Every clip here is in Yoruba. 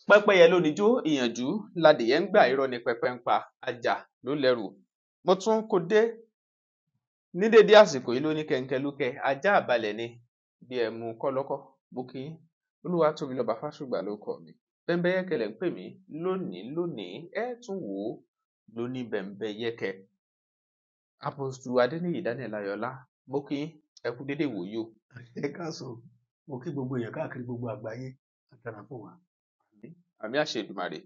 pẹ́pẹ́yẹ ló níjó ìyànjú ládìyẹ ń gbà irọ́ ni pẹpẹ ń pa ajá ló lẹ́rù. Mo tún kó dé ní dédé àsìkò yìí ló ní kẹ̀ǹkẹ̀lúkẹ ajá àbalẹ̀ ni bí ẹmu kọ́lọ́kọ́. Mo kí yín Olúwatóbilọ́ba Fásùgbà ló kọ mi. Bẹ́ńbẹ́yẹ́kẹ́ lẹ̀ ń pè mí lónìí ẹ tún wò ó lóní bẹ́ńbẹ́yẹ́kẹ́. Apostle Adéníyì Daniel Ayọ̀lá mo kí yín ẹ kú dédé wòyí o. Ẹ káàsán, mo kí gbogbo èèyàn káàkiri gbogbo àgbáyé àtàrà fún wa. Àmì àṣẹ Èdùmàrè.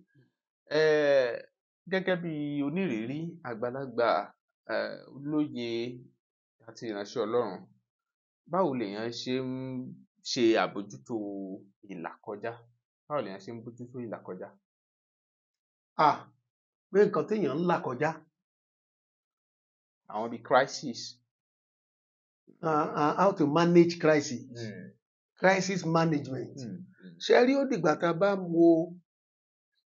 Gẹ́gẹ́ bí onírìírí àgbàlagbà olóye àti ìránṣẹ́ Ọlọ́run, báwo lèèyàn ṣe ń ṣe àbójútó ìlàkọjá? Báwo lèèyàn ṣe ń bójútó ìlàkọjá? Pé nǹkan téèyàn ń là kọjá. Àwọn bíi crisis. How to manage crisis. Crisis management. Ṣé rí ó dìgbà tá a bá wo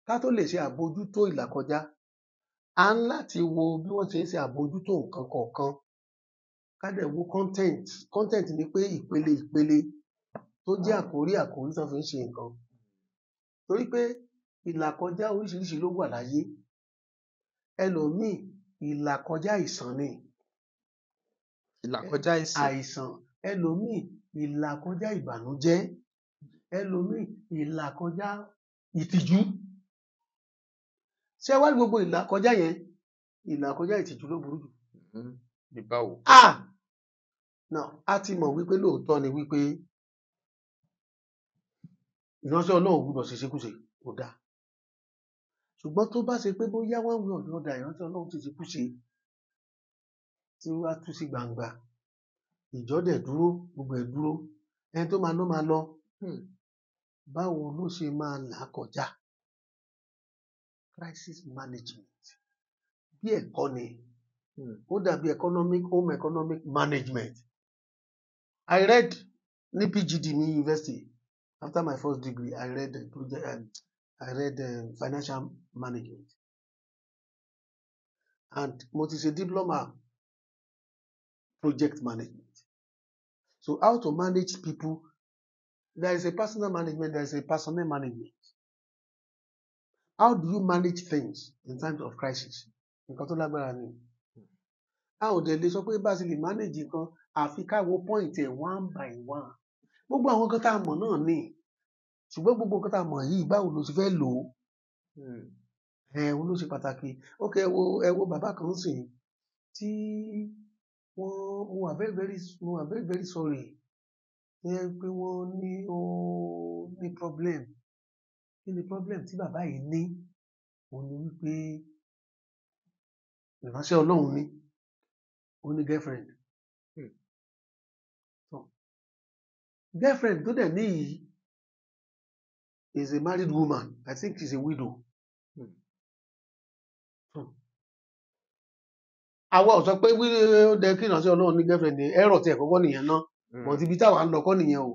ká tó lè ṣe àbójútó ìlàkọjá, a ń láti wo bí wọ́n ṣe ń ṣe àbójútó nǹkan kọ̀ọ̀kan. Ká dẹ̀ wo content. Content ni pé ìpele tó jẹ́ àkórí tó fi ń ṣe nǹkan. Torí pé ìlàkọjá oríṣiríṣi ló wà láyé. Ẹlòmíì ìlàkọjá àìsàn ni. Ìlàkọjá àìsàn. Ẹlòmíì ìlàkọjá ìbànújẹ́. Ẹlòmíì ìlàkọjá ìtìjú. Ṣé wá gbogbo ìlàkọjá yẹn? Ìlàkọjá ìtìjú ló burú jù. Bí báwo? Now, a ti mọ̀ wípé lóòótọ́ ni wípé ìránṣẹ́ Ọlọ́run gbọ́dọ̀ ṣe ṣekúṣe kò dáa. Ṣùgbọ́n tó bá ṣe pé bóyá wọ́n wí ọ̀dọ́ ọ̀dà ìránṣẹ́ Ọlọ́run ti ṣekúṣe tí wọ́n á tú sí gbangba. Ìjọ dẹ̀ dúró, gbogbo ẹ̀ dúró. Ẹni tó máa lọ máa lọ. Báwo ló ṣe máa là kọjá? Crisis management. Bí ẹ̀kọ́ ni. Ó dàbí home economic management. I read ní PGD ní university. After my first degree, I read financial management. And mo ti ṣe diploma project management. So how to manage people? There is a personal management, there is a personnel management. How do you manage things in times of crisis? Nǹkan tó lágbára ni. A ò dẹ̀ lè sọ pé bá a ṣe lè manage nǹkan àfi ká wo point ẹ̀ one by one. Gbogbo àwọn nǹkan tá a mọ̀ náà ni. Ṣùgbọ́n gbogbo nǹkan tá a mọ̀ yìí báwo ló ṣe fẹ́ lò ó? Òun ló ṣe pàtàkì. Okay, ẹ wo bàbá kan sìn tí mo wà very very sorry. Pé wọ́n ní problem. Kí ni problem tí bàbá yìí ní? Òun ni wípé ìránṣẹ́ Ọlọ́run ní. Ó ní girlfriend. So, girlfriend tó dẹ̀ ní yìí is a married woman. I think she's a widow. Àwa ò sọ pé ó dẹ kí ìránṣẹ́ Ọlọ́run ní girlfriend ní ẹ̀rọ tí ẹ̀ kọ́kọ́ nìyẹn náà. But ibi táwa ń lọ kọ́ nìyẹn o.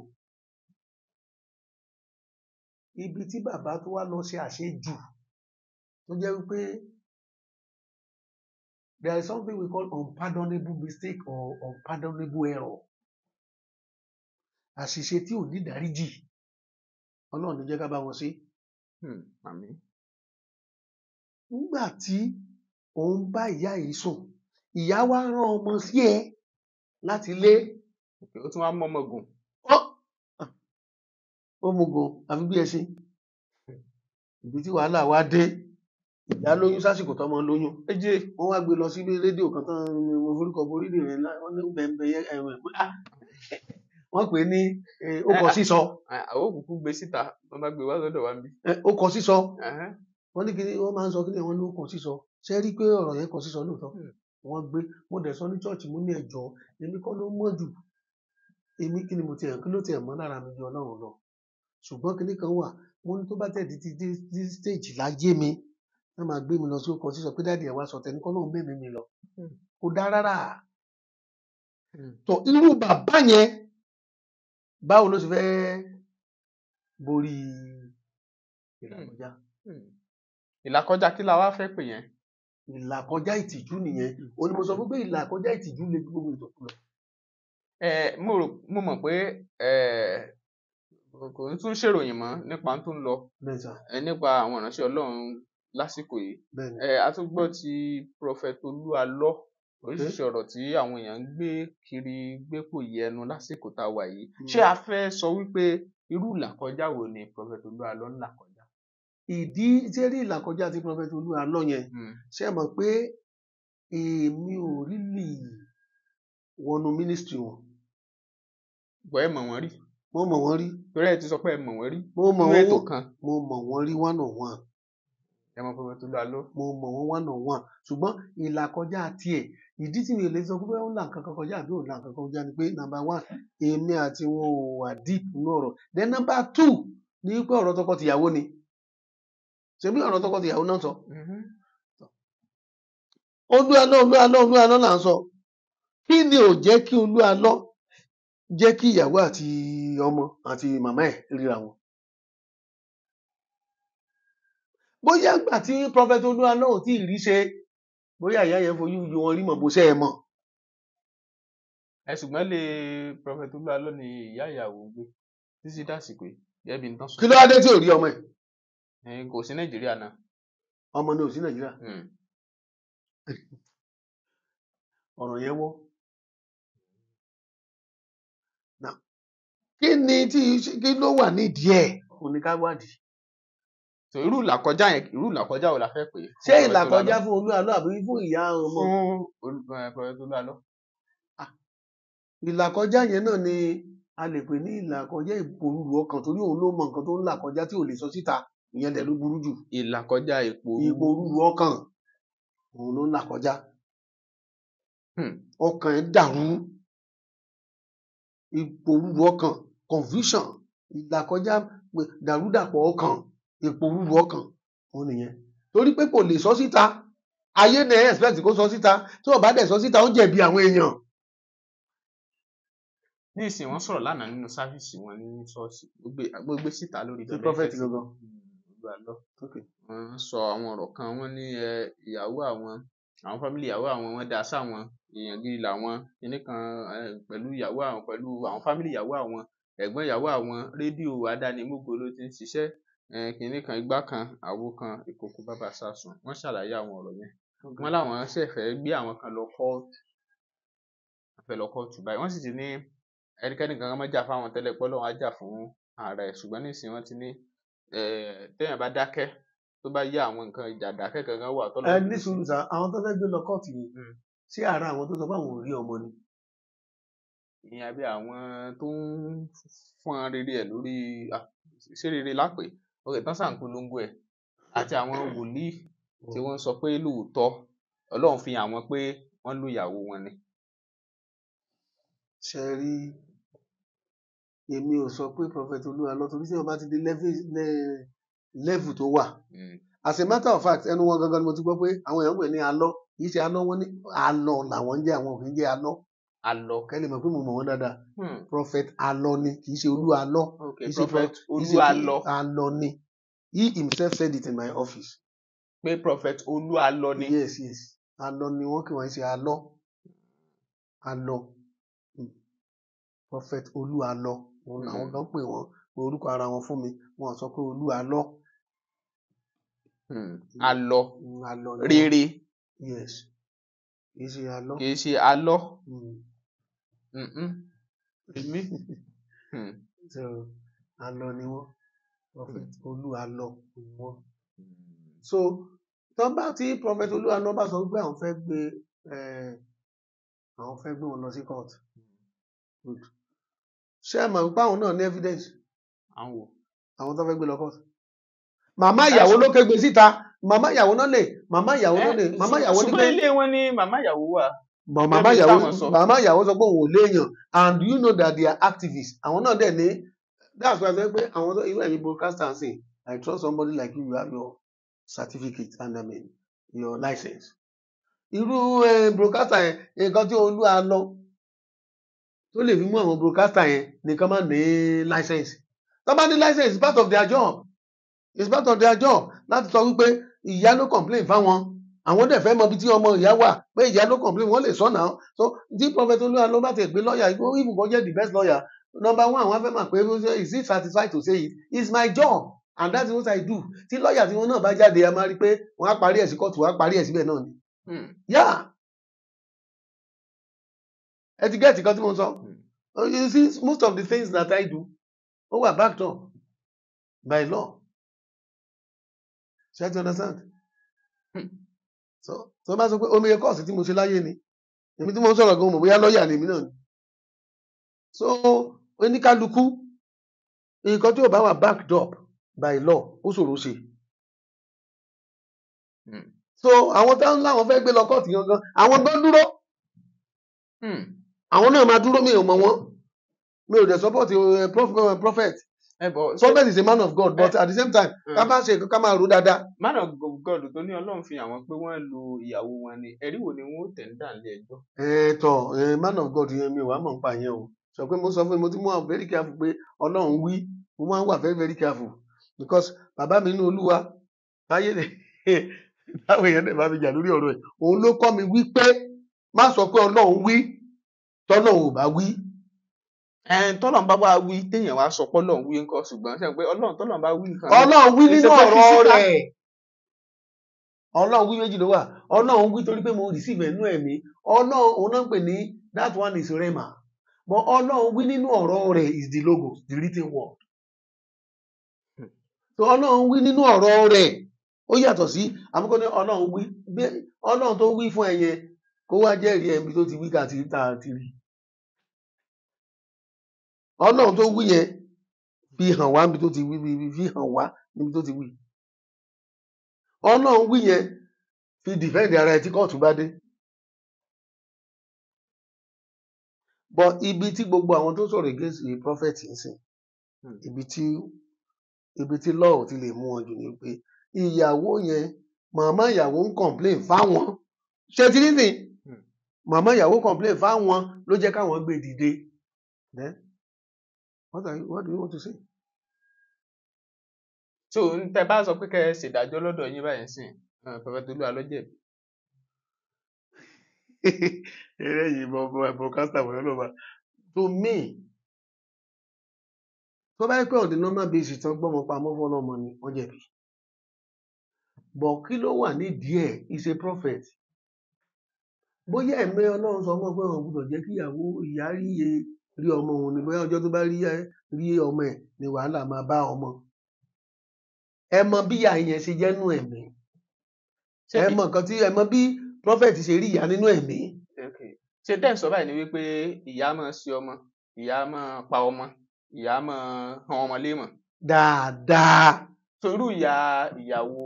Ibi tí bàbá tó wá lọ ṣe àṣejù tó jẹ́ wípé there is something we call unpardonable mistake or unpardonable error. Àṣìṣe tí ò ní ìdáríjì. Ọlọ́run ní jẹ́ ká bá wọn ṣe. Àmín. Nígbà tí òun bá ìyá yìí sùn, ìyá wa rán ọmọ sí ẹ láti ilé. Ó tún wá mọ́ ọmọ gùn. Ó mú gùn àfi bí ẹ ṣe. Ibi tí wàhálà wá dé. Ìyá lóyún sásìkò tọ́mọ lóyún. Wọ́n wá gbé lọ sí rédíò kan tán mo forúkọ borí nìyẹn wọ́n ní bẹ̀m̀bẹ̀ wọ́n pè ní ó kọ sísọ. Àwọn òkùnkù gbé síta wọ́n bá gbé wá lọ́dọ̀ wa níbí. Ó kọ sísọ. Wọ́n ní kíni wọ́n máa ń sọ kíni wọ́n ní ó kọ sísọ. Ṣé rí pé ọ̀rọ̀ yẹn kọ sísọ lóòótọ́? Wọ́n gbé mo dẹ̀ sọ ní chọ́ọ̀chì mo ní ẹjọ́ èmi kọ́ ló mọ̀ jù. Èmi kí ni mo tiẹ̀ kí ló tiẹ̀ mọ́ lára mi ju Ọlọ́run lọ. Ṣùgbọ́n kíní kan wà mo ní tó bá tẹ̀ di stage láyé mi wọ́n máa gbé mi lọ sí ó kọ sísọ pé dáàdì ẹ̀ wá sọ tẹ̀ní kọ́ lóun bẹ́ẹ̀ mi lọ. Kò dá rárá. Tó irú bàbá yẹn báwo ló ṣe fẹ́ borí ìlàkọjá? Ìlàkọjá kí la wá fẹ́ pè yẹn? Ìlàkọjá ìtìjú nìyẹn. Ó ní mo sọ fún pé ìlàkọjá ìtìjú lè gbogbo ìtọ́kù lọ. Mo mọ̀ pé kò ń tún ṣèròyìn mọ́ nípa tó ń lọ bẹ́ẹ̀ sà, nípa àwọn ìránṣẹ́ Ọlọ́run lásìkò yìí. bẹ́ẹ̀ ni. A tún gbọ́ ti Prophet Olúalọ́, oríṣiríṣi ọ̀rọ̀ tí àwọn èèyàn ń gbé kiri gbépò yẹnu lásìkò tá a wà yìí. Ṣé a fẹ́ sọ wípé irú ìlàkọjá wo ni Prophet Olúalọ́ ń là kọjá? Ìdí tí rí ìlàkọjá ti Prophet Olúalọ́ yẹn, ṣé ẹ mọ̀ pé èmi ò really wọnú ministry wọn. Bọ̀ ẹ mọ̀ wọ́n rí. Mo mọ̀ wọ́n rí. Torí ẹ ti sọ pé ẹ mọ̀ wọ́n rí. Mo mọ̀ nínú ètò kan. Mo mọ̀ wọ́n rí one on one. Ẹ mọ̀ Prophet Olúalọ́. Mo mọ̀ wọ́n one on one. Ṣùgbọ́n ìlàkọjá tiẹ̀, ìdí tí mi ò lè sọ pé ó ń là nǹkan kan kọjá àbí ò là nǹkan kan kọjá ni pé number one, èmi àti wọn ò wà deep nínú ọ̀rọ̀. Then number two ni pé ọ̀rọ̀ tọkọ-tìyàwó ni. Ṣebí ọ̀rọ̀ tọkọ-tìyàwó náà sọ. Olúalọ́ là ń sọ. Kí ni ò jẹ́ kí Olúalọ́ jẹ́ kí ìyàwó àti ọmọ àti màmá ẹ̀ ríra wọn? Bóyá ìgbà tí Prophet Olúalọ́ ò tí ì rí ṣe, bóyá ìyá yẹn fojú ju wọn rí mọ̀ bó ṣe ẹ mọ̀. Ṣùgbọ́n lé Prophet Olúalọ́ ni ìyá ìyàwó gbé títí dàsìkò yìí. Gẹ́gẹ́ bí n tán sọ. Kí ló wá dé tí ò rí ọmọ ẹ̀? Kò sí Nàìjíríà náà. Ọmọ ni ò sí Nàìjíríà. Ọ̀rọ̀ yẹn wọ́. Kí ló wà nídìí ẹ̀? Òun ni ká wádìí. So irú ìlàkọjá wo la fẹ́ pè é? Ṣé ìlàkọjá fún Olúalọ́ àbí fún ìyá ọmọ? Fún Prophet Olúalọ́. Ìlàkọjá yẹn náà ni a lè pè ní ìlàkọjá ìpòrúurú ọkàn, torí òun ló mọ nǹkan tó ń là kọjá tí ò lè sọ síta. Ìyẹn dẹ̀ ló burú jù. Ìlàkọjá ìpòrúurú ọkàn òun ló ń là kọjá. Ọkàn ẹ̀ dàrú. Ìpòrúurú ọkàn, confusion, ìlàkọjá dàrúdàpọ̀ ọkàn, ìpòrúurú ọkàn òun nìyẹn. Torí pé kò lè sọ síta. Ayé náà expect kó sọ síta. Tí ò bá dẹ̀ sọ síta, ó jẹ̀bi àwọn èèyàn. Ní ìsìn wọ́n sọ̀rọ̀ lánàá nínú sáfíìsì wọn ní ṣọ́ọ̀ṣì. Gbogbo síta lórí Ṣé prophet gangan? Olúalọ́. Wọ́n sọ àwọn ọ̀rọ̀ kan, wọ́n ní ìyàwó àwọn fámìlì ìyàwó àwọn wọ́n dá sáwọn èèyàn gidi làwọn kinní kan pẹ̀lú ìyàwó àwọn pẹ̀lú àwọn fámìlì ìyàwó àwọn ẹ̀gbọ́n ìyàwó àwọn rédíò àdánimógo ló ti ń ṣiṣẹ́ kinní kan igbá kan àwo kan ìkòkò bàbá sásùn. Wọ́n ṣàlàyé àwọn ọ̀rọ̀ yẹn. Wọ́n láwọn ṣẹ̀ fẹ́ gbé àwọn kan lọ kóòtù báyìí. Wọ́n sì ti ní ẹnikẹ́ni kankan má jà fáwọn tẹ́lẹ̀ pé Ọlọ́run á jà fún ara ẹ̀, ṣùgbọ́n nísìnyí wọ́n ti ní téèyàn bá dákẹ́ tó bá yá àwọn nǹkan ìjà dákẹ́ kankan wà tọ́lọ́. Ní sùúrù sá, àwọn tó fẹ́ gbé lọ kóòtù yìí sí ara àwọn tó sọ pé àwọn ò rí ọmọ ni. Ìyẹn bí àwọn tó ń fọ́n rere ẹ̀ lórí ṣé rere lápè ọkẹ́ tán sàǹpolongo ẹ̀ àti àwọn wòlíì tí wọ́n sọ pé lóòótọ́ Ọlọ́run fi hàn wọ́n pé wọ́n lu ìyàwó wọn ni. Ṣé rí, èmi ò sọ pé Prophet Olúalọ́, torí tí wọ́n bá ti di level tó wà. As a matter of fact, ẹnu wọn gangan ni mo ti gbọ́ pé àwọn èèyàn pè ní alọ́, kìí ṣe alọ́, wọn ní alọ́ làwọn ń jẹ́, àwọn ò kì í jẹ́ alọ́. Alọ́. Kẹ́lẹ́ mọ̀ pé mo mọ̀ wọ́n dáadáa. Prophet Alọ́ ni, kìí ṣe Olúalọ́. Okay, Prophet Olúalọ́. Alọ́ ni. He himself said it in my office. Pé Prophet Olúalọ́ ni. Yes. Alọ́ ni wọ́n kì wọ́n ṣe alọ́. Alọ́. Prophet Olúalọ́. Àwọn kan pè wọ́n pé orúkọ ara wọn fún mi, wọ́n sọ pé Olúalọ́. Alọ́. Alọ́ rere. Yes. Kìí ṣe alọ́. Kìí ṣe alọ́. Èmi. So alọ́ ni wọ́n. Prophet Olúalọ́ ni wọ́n. So tọ́ bá tí Prophet Olúalọ́ bá sọ pé àwọn fẹ́ gbé wọn lọ sí court. Good. Ṣé ẹ mọ̀ pé àwọn náà ní evidence? Àwọn tó fẹ́ gbé lọ court. Màmá ìyàwó ló kégbe síta. Màmá ìyàwó ní pé. Ṣùgbọ́n ilé wọn ni màmá ìyàwó wà. Màmá ìyàwó sọ pé òun ò léèyàn, and you know that they are activists. Àwọn náà dẹ̀ ní, that's why I say pé àwọn tó irú ẹ̀yin broadcaster say, I trust somebody like you have your certificate and your license. Irú broadcaster yẹn, nǹkan tí Olúalọ́ tó lè fi mú àwọn broadcaster yẹn nìkan máa ní license. Tó bá ní license, it's part of their job. It's part of their job láti sọ wípé ìyá ló complain fáwọn. Àwọn dẹ̀ fẹ́ mọ ibi tí ọmọ ìyá wà, pé ìyá ló complain, wọ́n lè sọ náà. So tí Prophet Olúalọ́ bá ti gbé lọ́ọ̀yà, even kó jẹ́ the best lawyer, number one, wọ́n fẹ́ mọ̀ pé is he satisfied to say it? It's my job and that's what I do. Tí lọ́ọ̀yà tí wọ́n náà bá jáde, a máa rí pé wọ́n á parí ẹ̀ sí kóòtù, wọ́n á parí ẹ̀ síbẹ̀ náà ni. Yeah. Ẹ ti get nǹkan tí mo sọ. You see, most of the things that I do, ó wà backed up by law. Ṣé you understand? So bá sọ pé omi ẹ kọ́ọ̀sì tí mo ṣe láyé ni, èmi tí mo ń sọ̀rọ̀ gan mọ̀ bóyá lọ́ọ̀yà lèmi náà ni. So oníkálukú nǹkan tí ò bá wà backed up by law ó ṣòro ṣe. So àwọn táwọn láwọn fẹ́ gbé lọ kọ́ọ̀tù gangan, àwọn gan dúró. Àwọn náà máa dúró, mi ò mọ̀ wọ́n. Mi ò dẹ̀ support prophet. Prophet is a man of God, but at the same time, ká bá ṣe ká máa rò dáadáa. Man of God tó ní Ọlọ́run fi àwọn pé wọ́n lu ìyàwó wọn ni, ẹ̀rí wo ni wọ́n ó tẹ̀ ń dà nílé ẹjọ́? Man of God yẹn mi ò wá mọ̀ nípa yẹn o. Sọ pé mo sọ fún mi, mo ti mú àwọn very careful pé Ọlọ́run wí, mo máa ń wà very very careful because bàbá mi nínú Olúwa báyé táwọn èèyàn dẹ̀ bá mi jà lórí ọ̀rọ̀ ẹ̀, òun ló kọ́ mi wí pé má sọ pé Ọlọ́run wí tọ́lọ́run ò bá wí. Tọ́lọ́run bá wá wí téèyàn wá sọ pé Ọlọ́run wí ńkọ́, ṣùgbọ́n ṣe pé tọ́lọ́run bá wí nǹkan. Ọlọ́run wí nínú ọ̀rọ̀ rẹ̀. Ọlọ́run wí méjì ló wà. Ọlọ́run wí torí pé mo receive ẹ̀nú ẹ̀mí. Ọlọ́run òun náà ń pè ní that one is rema. But Ọlọ́run wí nínú ọ̀rọ̀ rẹ̀ is the logos, the written word. So Ọlọ́run wí nínú ọ̀rọ̀ rẹ̀ ó yàtọ̀ sí àmúkọ́ ní Ọlọ́run wí. Ọlọ́run tó wí fún ẹ̀yẹn kó wá jẹ́rìí ẹ̀mí tó ti wí ká ti rí. Ọlọ́run tó wí yẹn fi hàn wá níbi tó ti wí, fi hàn wá níbi tó ti wí. Ọlọ́run wí yẹn fi defend ara ẹ̀ tí kóòtù bá dé. But ibi tí gbogbo àwọn tó sọ̀rọ̀ against the prophet ń sìn, ibi tí law ti lè mú wọn jù ni pé ìyàwó yẹn, màmá ìyàwó ń complain fáwọn. Ṣé ti rí nì? Màmá ìyàwó complain fáwọn ló jẹ́ káwọn gbé dìde. Then what do you want to say? So tẹ bá sọ pé kẹ́ ẹ ṣèdájọ́ lọ́dọ̀ yín báyìí sìn, Prophet Olúwa ló jẹ̀bi. Eré yìí broadcaster wọ̀nyí ló bá. To me, tó bá yẹ pé on the normal basis tán gbọ́mọ pamọ́ fọlọ́mọ ni wọ́n jẹ̀bi. But kí ló wà nídìí ẹ̀? Is a prophet. Bóyá ẹ̀mí Ọlọ́run sọ mọ́ pé wọn gbọ́dọ̀ jẹ́ kí ìyá rí ọmọ òun ni, bóyá ọjọ́ tó bá rí ọmọ ẹ̀ ni wàhálà máa bá ọmọ. Ẹ mọ bí ìyá yẹn ṣe jẹ́ nínú ẹ̀mí. Ẹ mọ nǹkan tí ẹ mọ bí prophet ṣe rí ìyá nínú ẹ̀mí. Ṣé tẹ́ ń sọ báyìí ni wípé ìyá máa ṣe ọmọ, ìyá máa pa ọmọ, ìyá máa han ọmọ léèmọ̀? Dáadáa. So irú ìyàwó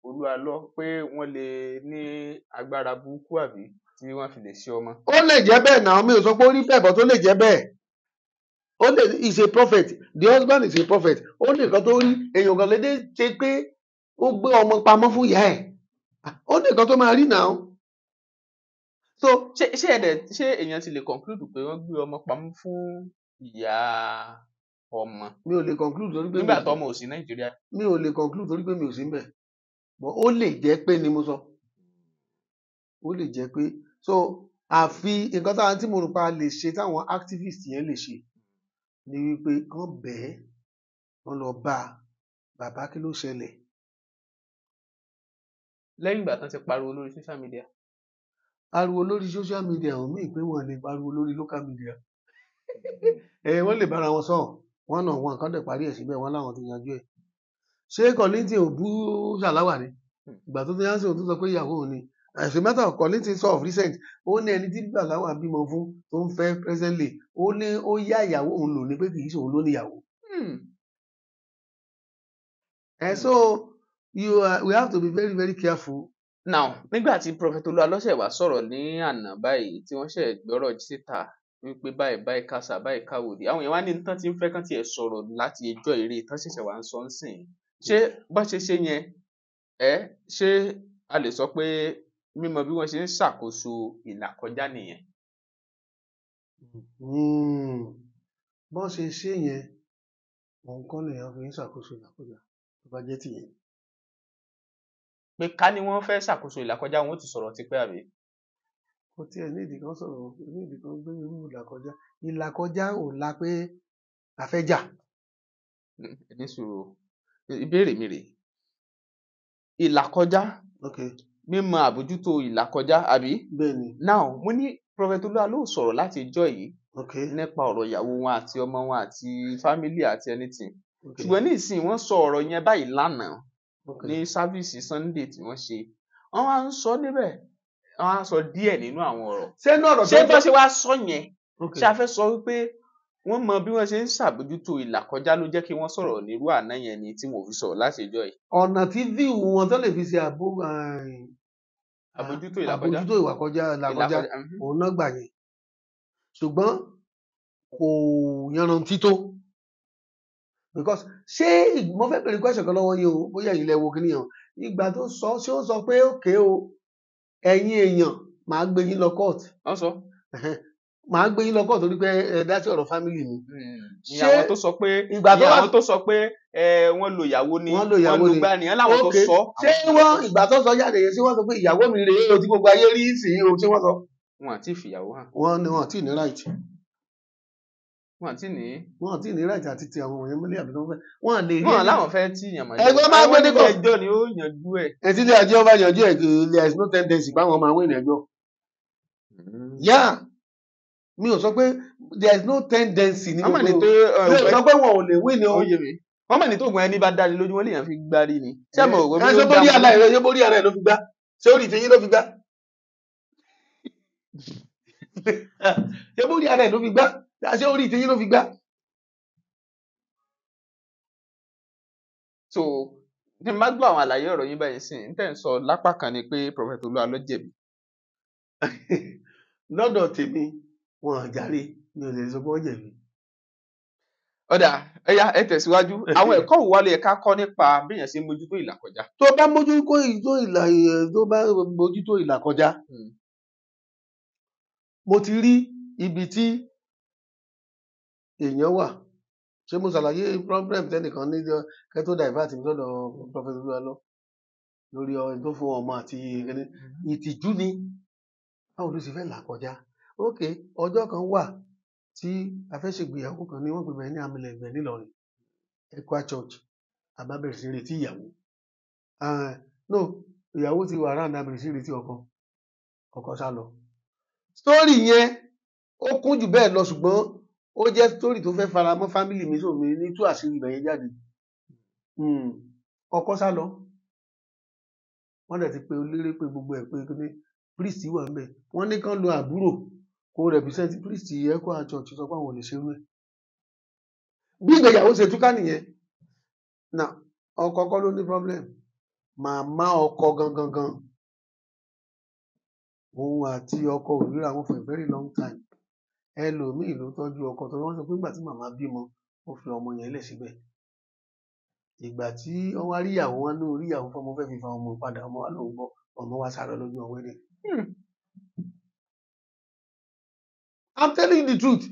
Olúalọ pé wọ́n lè ní agbára burúkú àbí tí wọ́n fi lè ṣe ọmọ? Ó lè jẹ́ bẹ́ẹ̀ náà, mi ò sọ pé ó rí bẹ́ẹ̀ bọ́ tó lè jẹ́ bẹ́ẹ̀. Ó lè is a prophet, the husband is a prophet. Ó lè kan tó rí èèyàn kan lédè ṣe pé ó gbé ọmọ pamọ́ fún ìyá ẹ̀. Ó lè kan tó máa rí náà. So ṣé èèyàn ti lè conclude pé wọ́n gbé ọmọ pamọ́ fún ìyá ọmọ? Mi ò lè conclude torí pé nígbà tó ọmọ ò sí Nàìjíríà. Mi ò lè conclude torí pé mi ò sí ńbẹ̀. But ó lè jẹ́ pé ni mo sọ. Ó lè jẹ́ pé so àfi nǹkan táwọn tí mo rò pa lè ṣe táwọn activist yẹn lè ṣe ni wípé kán bẹ́ẹ̀ wọ́n lọ bá bàbá kí ló ṣẹlẹ̀. Lẹ́yìn ìgbà tán ti pariwo lórí social media. Ariwo lórí social media ò mí pé wọ́n lè pariwo lórí local media. Wọ́n lè bára wọn sọ wọ́n náà wọn kan dẹ̀ parí ẹ̀ síbẹ̀ wọ́n láwọn ti yanjú ẹ̀. Ṣé Kollington ò bú Ṣàláwà ni? Ìgbà tó ti yá sí òun tó sọ pé ìyàwó òun ni. As a matter of Kollington sọ of recent, ó ní ẹni tí Ṣàláwà bímọ fún tó ń fẹ́ presently, ó ní ó yá ìyàwó òun lò ní pé kì í ṣe òun ló níyàwó. So we have to be very very careful. Now nígbà tí Prophet Olúalọ ṣẹ̀ wá sọ̀rọ̀ ní àná báyìí tí wọ́n ṣẹ̀ gbọ́rọ̀ síta wípé báyìí kásá báyìí káwòdì, àwọn èèyàn wá ní tán tí ń fẹ́ kán tiẹ̀ sọ̀rọ̀ láti ẹjọ́ eré tán ṣẹ̀ṣẹ̀ wá ń sọ ń sìn. Ṣé bá ṣe yẹn ṣé a lè sọ pé mímọ̀ bí wọ́n ṣe ń ṣàkóso ìlàkọjá nìyẹn? Bọ́n ṣe yẹn òun kọ́ lèèyàn fi ń ṣàkóso ìlàkọjá tó bá jẹ́ tìyẹn. Pé ká ní wọ́n fẹ́ ṣàkóso ìlàkọjá wọn ó ti sọ̀rọ̀ tipẹ́ àbí? Kò tiẹ̀ ní ìdí kan sọ̀rọ̀ ní ìdí kan gbé irú ìlàkọjá ò la pé a fẹ́ jà. Ní sùúrù ìbéèrè mi rèé ìlàkọjá Okay. mímọ àbójútó ìlàkọjá àbí. Bẹ́ẹ̀ni. Now mo ní Prophet Olúwa ló sọ̀rọ̀ láti ìjọ́ yìí Okay. nípa ọ̀rọ̀ ìyàwó wọn àti ọmọ wọn àti family àti anything Okay. ṣùgbọ́n ní ìsìn wọ́n sọ ọ̀rọ̀ yẹn báyìí lánàá Okay. ní sáfíìsì Sunday tí wọ́n ṣe wọ́n wá ń sọ níbẹ̀ wọ́n á sọ díẹ̀ nínú àwọn ọ̀rọ̀ Ṣé náà ọ̀rọ̀ ṣé bá ṣe wá sọ yẹn Okay. ṣé a fẹ́ sọ wípé wọ́n mọ bí wọ́n ṣe ń ṣàbójútó ìlàkọjá ló jẹ́ kí wọ́n sọ̀rọ̀ nírú àná yẹn ni tí mo fi sọ̀rọ̀ láti ìjọ́ yìí. Ọ̀nà tí view wọn tó lè fi ṣe àbójútó ìlàkọjá àbójútó ìlàkọjá òun náà gbà yẹn ṣùgbọ́n kò yanrantí tó because ṣé mo fẹ́ bèrè question kan lọ́wọ́ yín o bóyá ilẹ̀ wo kìnìyàn ìgbà tó sọ ṣé ó sọ pé òkè o ẹ̀yin èèyàn màá gbé yín lọ court. wọ́n sọ. Màá gbé yín lọ court torí pé ẹ dá sí ọ̀rọ̀ family mi. Ṣé àwọn tó sọ pé àwọn tó sọ pé wọ́n lo ìyàwó ni wọ́n lo gbá ni wọ́n láwọn tó sọ. Ṣé wọ́n ìgbà tó sọ jáde yẹn ṣé wọ́n sọ pé ìyàwó mi rèé o tí gbogbo ayé rí sí o ṣé wọ́n sọ. Wọn àti ìfìyàwó hàn. Wọn àti ní right. Wọn àti ní. Wọn àti ní right àti ti àwọn èèyàn mọ́lẹ́ àbí tó ń fẹ́. Wọ́n lè rí. Wọ́n láwọn fẹ́ tí ìyàn máa jẹ́. Ẹgbẹ́ máa gbé nígbà. Ẹjọ́ ni ó yanjú ẹ̀. Ẹtí ilé ẹjọ́ bá yanjú ẹ̀ kì í there is no tendency báwọn máa win ẹjọ́. Yeah. Mi ò sọ pé there is no tendency nínú ọmọ ní tó mi ò sọ pé wọn ò lè win ni o. Wọ́n mọ̀ ní tó gun ẹni bá dáre lójú wọn lèèyàn fi gbárí ni. Ṣé àmọ̀ òwe mi ò dá mọ́. Ṣé bórí ara ẹ̀ ló fi gbá? Ṣé orí ìtẹ̀yìn ló fi gbá? Ṣé bórí ara ẹ̀ ló fi gbá? Ṣé orí ìtẹ̀yìn ló fi gbá? So ní má gbọ́ àwọn àlàyé ọ̀rọ̀ yín báyìí sìn tẹ̀ ń sọ lápá kan ni pé Prophet Olúwa ló jẹ̀bi. Lọ́dọ̀ tèmi wọn àjàre mi ò lè sọ pé wọ́n jẹ̀bi. Ọ̀dà ẹ̀yà ẹ tẹ̀síwájú àwọn ẹ̀kọ́ wo wá ló yẹ ká kọ́ nípa béèyàn ṣe ń mójútó ìlàkọjá. Tó bá mójútó ìlàkọjá mo ti rí ibi tí èèyàn wà ṣé mo ṣàlàyé problem tẹnìkan ní kẹtó divert mi sọ́dọ̀ Prophet Olúwa lọ lórí ọ̀rẹ́ tó fún ọmọ àti ìtìjú ni báwo ló ṣe fẹ́ là kọjá. Ok ọjọ́ kan wà tí a fẹ́ ṣègbéyàwó kan ní wọ́n pè bẹ́ẹ̀ ní Amílẹ̀gbẹ̀ nílọrin Ekwa Church àbábẹ̀rẹ̀ sí retí ìyàwó no ìyàwó ti wà ráńdà bẹ̀rẹ̀ sí retí ọkọ sá lọ. Story yẹn ó kún jù bẹ́ẹ̀ lọ ṣùgbọ́n ó jẹ́ story tó fẹ́ fara mọ́ family mi sọ mi ní tú àṣírí ibẹ̀ yẹn jáde. Ọkọ sá lọ wọ́n dẹ̀ ti pe oléré pé gbogbo ẹ̀ pé ní priest wà ń bẹ̀ wọ́n ní kán lo àbúrò kó represent priest Ekwa Church sọ pé àwọn ò lè ṣerú ẹ̀. Bí ìgbéyàwó ṣe túká nìyẹn na ọkọ kọ́ ló ní problem màmá ọkọ gangan òun àti ọkọ ò ríra wọn for a very long time ẹlòmíì ló tọ́jú ọkọ tó wọ́n sọ pé nígbà tí màmá bímọ ó fi ọmọ yẹn lẹ̀ síbẹ̀ ìgbà tí wọ́n wá ríyàwó wọn ló ríyàwó fọmọ fẹ́ fi fa ọmọ padà ọmọ wa lòun gbọ́ ọmọ wa sáré lójú ọwọ́ rẹ̀. I'm telling you the truth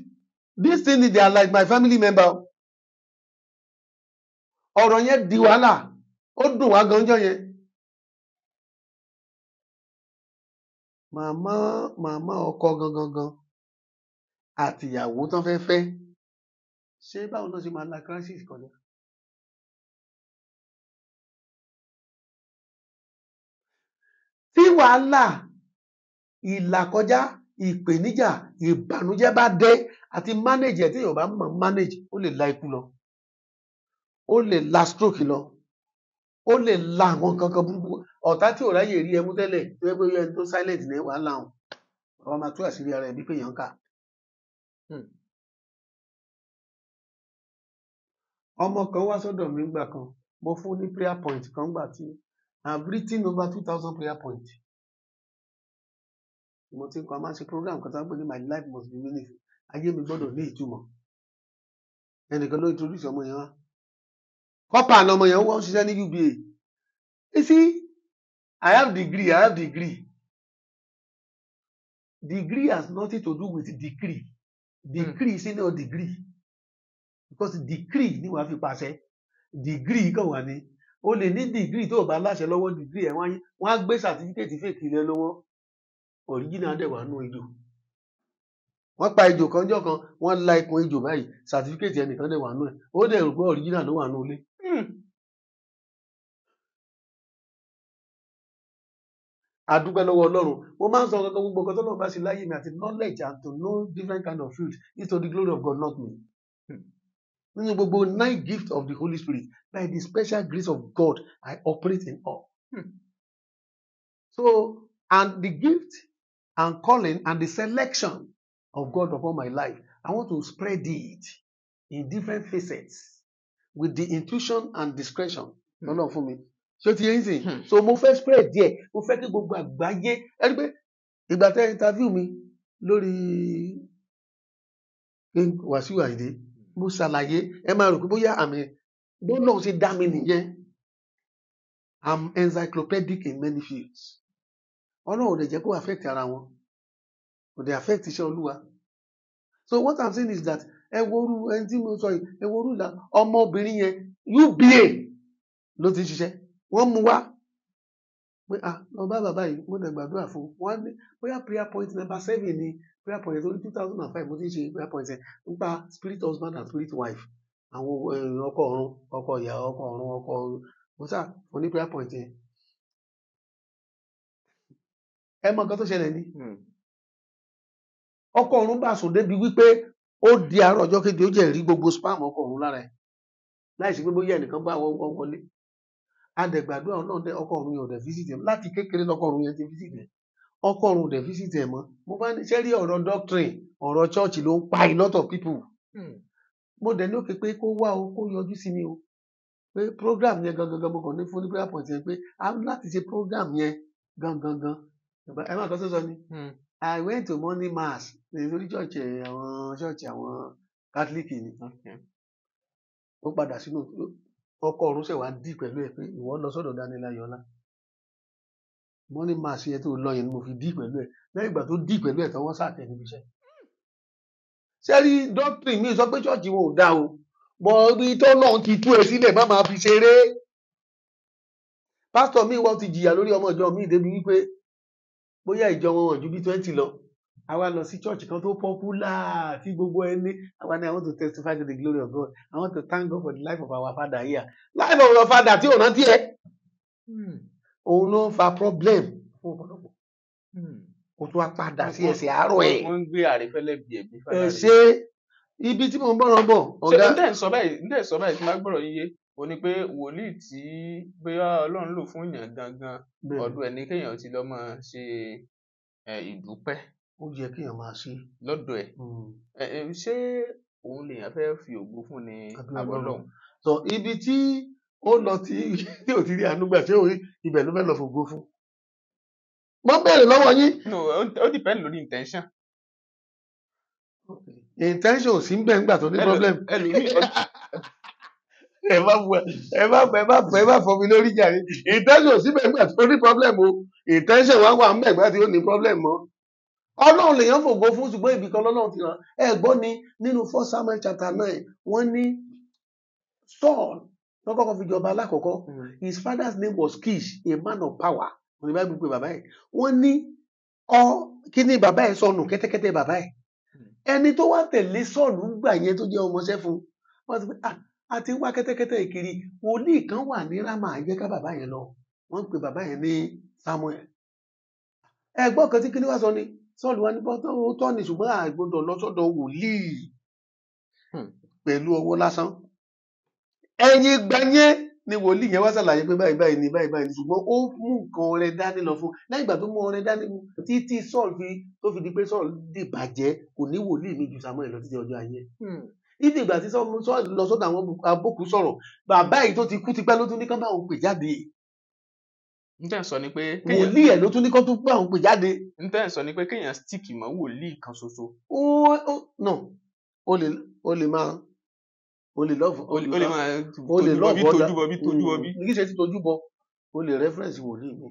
this thing they are like my family member ọ̀rọ̀ yẹn di wàhálà ó dùn wá ganjọ́ yẹn. Màmá ọkọ gangan àtìyàwó tán fẹ́ ṣé báwo ló ṣe máa la crisis kọjá. Tí wàhálà ìlàkọjá ìpèníjà ìbànújẹ́ bá dé àti manage ẹ̀ tí èèyàn bá mọ̀ manage ó lè la ikú lọ ó lè la stroke lọ ó lè la àwọn kankan burúkú ọ̀tá tí ò ráyè rí ẹmú tẹ́lẹ̀ tó yẹ pé ẹni tó silent ní wàhálà ọ̀hún ọba máa tú àṣírí ara ẹ̀ bí pé èèyàn ń kà. Ọmọ kan wá sọ́dọ̀ mi gbà kan mo fún ní prayer point kan gbà tí I've written over 2000 prayer point. Mo ti ń kọ́ a máa ṣe program kan tó ń pè ní my life must be meaningful ayé mi gbọ́dọ̀ ní ìtumọ̀ ẹnìkan ló introduce ọmọ yẹn wá kọ́pà àná ọmọ yẹn wọ́n ṣiṣẹ́ ní UBA. You see I have degree. Degree has nothing to do with decree. Decree is not degree. Because decree ni wàá fi pàṣẹ. Degree kan wà ní. O lè ní degree tó o bá láṣẹ lọ́wọ́ degree ẹ̀ wọ́n á gbé certificate fake rẹ lọ́wọ́. Original dẹ̀ wà nù ìjọ. wọ́n pa ejò kan jọ́ kan wọ́n la ikùn ejò báyìí certificate ẹnìkan dẹ̀ wà nù ẹ̀ ó dẹ̀ rò pé original ló wà nù ilé. Adúpẹ́ lọ́wọ́ Ọlọ́run mo máa ń sọ kankan gbogbo nǹkan tọ́lọ́run bá ṣe láyé mi àti knowledge and to know different kind of fields is to the glory of God, not me. Nínú gbogbo 9 gifts of the Holy Spirit by the special grace of God I operate in all. So and the gift and calling and the selection of God upon my life, I want to spread it in different facets with the intuition and discretion. Ọlọ́run fún mi. Ṣé o ti yẹn sìn? So mo fẹ́ spread díẹ̀, mo fẹ́ kí gbogbo àgbáyé ẹni pé ìgbà tẹ́ interview mi lórí Wàsíù Àyìndé, mo ṣàlàyé ẹ máa rò pé bóyá àmì bọ́ọ̀lù ṣe dá mi nìyẹn. I'm encyclopedic in many fields. Ọlọ́run ò dẹ̀ jẹ́ kó affect ara wọn. Kò dẹ̀ affect iṣẹ́ Olúwa. So what I'm saying is that ẹ worú ẹni tí mo sọ yìí ẹ worú ìlà ọmọbìnrin yẹn UBA ló ti ṣiṣẹ́. Wọ́n mú wá pé lọ bá bàbá yìí mo dẹ̀ gbàdúrà fún wọn ní bóyá prayer point number 7 ni prayer point tó ní 2005 mo ti ṣe prayer point yẹn nípa spirit husband and spirit wife àwọn ọkọ ọ̀run ọkọ ìyàwó ọkọ ọ̀run ọkọ mọ́sá mo ní prayer point yẹn. Ẹ mọ nǹkan tó ṣẹlẹ̀ ní ọkọ ọ̀run bá sùn débi wípé ó di àárọ̀ ọjọ́ kejì ó jẹ́ rí gbogbo spam ọkọ ọ̀run lára ẹ̀ láìsí pé bóyá ẹnìkan bá wọ́n wọlé. Adẹ̀gbàdúrà náà dẹ ọkọ ọ̀run yẹn ò dẹ̀ visit ẹ̀ láti kékeré lọkọ ọ̀run yẹn ti visit ẹ̀ ọkọ ọ̀run ò dẹ̀ visit ẹ̀ mọ́. Mo bá ní ṣé rí ọ̀rọ̀ doctrine ọ̀rọ̀ church ló ń pa a lot of people. Mo dẹ̀ ní òkè pé kó wá o kó yọjú sí mi o pé program yẹn gangan mo kàn ní fún ní prayer point yẹn pé a ní láti ṣe program yẹn gangan. Ẹ máa kọ́ sọ́sọ́ ni I went to morning mass nítorí church àwọn Catholic ni. Ó padà sínú ọkọ ọ̀run ṣẹ̀ wá dì pẹ̀lú ẹ̀ pé ìwọ lọ sọ́dọ̀ Daniel Ayọ̀lá morning mass yẹn tó lọ yẹn ni mo fi dì pẹ̀lú ẹ̀ lẹ́yìn ìgbà tó dì pẹ̀lú ẹ̀ tán wọ́n sàtẹ̀ níbi iṣẹ́. Sẹ́rí doctrine mi sọ pé church wọn ò dá o bọ̀ ibi tó náà ti tú ẹ sílẹ̀ má máa fi ṣeré. Pásítọ̀ mi wọ́n ti jìyà lórí ọmọ ìjọ mi débi wípé bóyá ìjọ wọn wọ̀n ju bí 20 lọ àwa lọ sí church kan tó popular tí gbogbo ẹni àwa ni I want to testify to the glory of God. I want to thank God for the life of our father here. Life of our father tí ò rántí ẹ. Òun ló ń fa problem fún ọ̀pọ̀lọpọ̀. Kò tún wá padà sí ẹsẹ̀ àárọ̀ ẹ̀. Wọ́n ń gbé àrífẹ́lẹ́ bí ẹ̀bí fàlàrí. Ẹ ṣe ibi tí mo ń bọ̀rọ̀ bọ̀. Ṣé ǹdẹ̀ sọ báyìí tí máa gbọ́rọ̀ yíyé o ní pé wòlíì tí bóyá Ọlọ́run lò fún èèyàn gangan ọ̀dọ̀ ẹni kéèyàn ti lọ máa ṣe ìdúpẹ́. Ó yẹ kéèyàn máa ṣe. Lọ́dọ̀ ẹ̀ ṣé òun lèèyàn fẹ́ fi ògo fún ni Ọlọ́run. So ibi tí ó lọ tí ò ti rí ànúgbà ṣé ibẹ̀ ló fẹ́ lọ fògo fún. Wọ́n bẹ̀rẹ̀ lọ́wọ́ yín. No, ó depend lórí intention. Intention ò sí ń bẹ̀ ńgbà tó ní problem. Ẹ má fọ mi lórí jàre. Intention ò sí bẹ̀ ńgbà tó ní problem o. Intention wà ń bẹ̀ ńgbà tí ó ní problem mọ́. Ọlọ́run lèèyàn fògo fún ṣùgbọ́n ibì kan lọ́lọ́run ti ràn. Ẹ gbọ́ ni nínú 1 Samuel chapter 9 wọ́n ní Saul lọ́kọ́kọ́ fi jọba alákọ̀ọ́kọ́. His father's name was Kish, a man of power. Wọ́n ní báyìí gbé bàbá ẹ̀. Wọ́n ní kí ni bàbá ẹ̀ sọnù kẹ́tẹ́kẹ́tẹ́ bàbá ẹ̀. Ẹni tó wá tẹ̀lé Sọ́ọ̀lù gbà yẹn tó jẹ́ ọmọọṣẹ́ fún wọ́n ti pé a ti wá kẹ́tẹ́kẹ́tẹ́ ìkiri wòlíì kan wà ní Rámà jẹ́ ká bàbá yẹn lọ wọ́n ń pe bàbá yẹn ní Samuel. Ẹgbọ́n kan tí kíní wá sọ ni Sọ́ọ̀lù wa ní bọ́tọ́ ó tọ́ ni ṣùgbọ́n àgbọ̀dọ̀ lọ sọ́dọ̀ wòlíì pẹ̀lú ọwọ́ lásán. Ẹ̀yìn ìgbà yẹn ni wòlíì yẹn wá ṣàlàyé pé báyìí ni ṣùgbọ́n ó mú nǹkan ọrẹ dání lọ fún lẹ́yìn ìgbà tó mú ọrẹ dání títí Sọ́ọ̀lù tó fi di pé Sọ́ọ̀lù dìbàjẹ́ kò ní wòlíì mi ju Samuel lọ títí ọjọ́ ayé. Ìdí ìgbà tí Sọ́ọ̀lù lọ sọ́dọ̀ àwọn abókù sọ̀rọ̀ bàbá yìí tó ti kú tipẹ́ ló tún ní kán bá òun pè jáde. Ǹtẹ́ sọ ni pé wòlíì ẹ̀ ló tún ní kán tún bá òun pè jáde. Ǹtẹ́ sọ ni pé kéèyàn stick mọ́ wòlíì kan ṣoṣo. No o lè máa o lè lọ́ọ̀fù bí tojúbọ bí. Kì í ṣe ti tojúbọ o lè reference wòlíì mi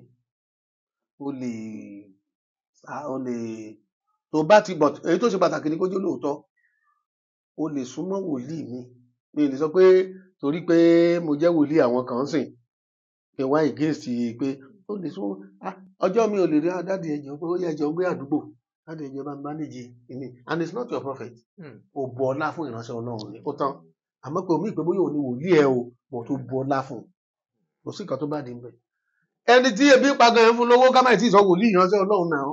o lè tó bá ti bọ̀ èyí tó ṣe pàtàkì ni kó jẹ́ lóòótọ́ o lè súnmọ́ wòlíì mi lè sọ pé torí pé mo jẹ́ wòlíì àwọn kan sìn pé wá against pé ó lè súnmọ́ ọjọ́ mi ò lè rí dáàdì ẹ̀jọ̀ pé ó yẹ ẹ̀jọ̀ ń gbé àdúgbò láti ìjọba manage ìní and it's not your prophet. O bu ọlá fún ìránṣẹ́ Ọlọ́run ni ó tán àmọ́ pé omi ìpè bóyá òun ni wòlíì ẹ o mo tó bu ọlá fún kò sí nǹkan tó bá dé ń bẹ. Ẹni tí ebi pa gan fún lówó ká má tí ì sọ wòlíì ìránṣẹ́ Ọlọ́run náà.